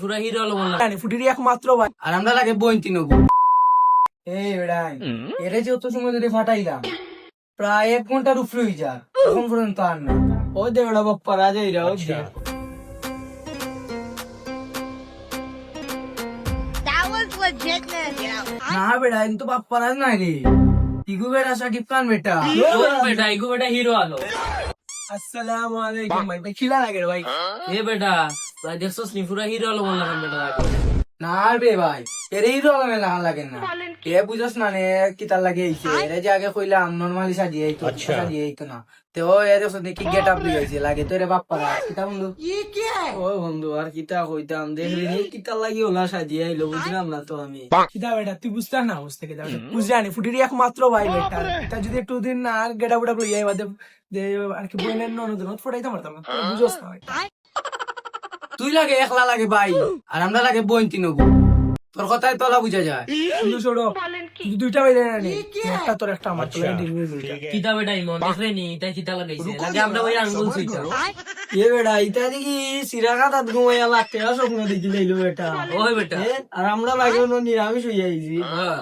পুরা হিরো হলো বললাম। ফুটিরই একমাত্র ভাই। আর আমরা লাগে বইন্তি নব। এই বেড়াই এরে যে অত সময় ধরে ফাটাইলাম, প্রায় 1 ঘন্টার উপরে হয়ে যা, এখন পর্যন্ত আর না। ও দেবড়া বাপ্পা রাজা ইরা That was legitness. না বেড়া কিন্তু বাপ্পা রাজ নাই রে, ইগু বেড়া সাকিব খান বেটা। বেটা ইগো বেটা হিরো আলো। আসসালামু আলাইকুম ভাই। ভাই খিলা লাগে রে ভাই। এ বেটা ভাই দেখছস নি পুরা হিরো হলো বললাম বেটা। না রে ভাই, এরে হিরো লাগে না লাগে না, এ বুঝছ না নে কিতার লাগে আইছে, এরে যে আগে কইলাম নরমালি সাজিয়ে আইতো, সাজিয়ে আইতো না, তো এর সাথে কি গেট আপ লইছে লাগে তো এরে বাপ্পা রাজ কিতা বন্ধু। ও বন্ধু আর কিতা কইতাম দেখলি নি কিতা লাগি ওলা সাজিয়ে আইলো বুঝলাম না তো আমি। কিতা বেটা তুই বুঝতা না, বুঝতে কিতা বুঝ জানি ফুটিরই একমাত্র ভাই বেটা। তা যদি একটু দিন না আর গেটা বুটা লইয়া বাদে যে আর কি বইনের ননদ ফটাইতে পারতাম না, তুই বুঝছ না ভাই। তুই লাগে একলা লাগে ভাই আর আমরা লাগে বইন্তি নব। তোর কথায় তোলা বুঝা যায়। কিন্তু ছোট কিন্তু দুইটা বাইরে না নি, একটা তোর একটা আমার তো কিতা বেটা ইমন দেখলে নি তাই কিতা লাগাইছে লাগে আমরা ওই আঙ্গুল সুইটা। এ বেটা ইটা দেখি সিরাকা তাত ঘুমাইয়া লাগতে স্বপ্ন দেখি লাইলো বেটা। ওই বেটা আর আমরা লাগে নিরামিষ হইয়া আইছি। হ্যাঁ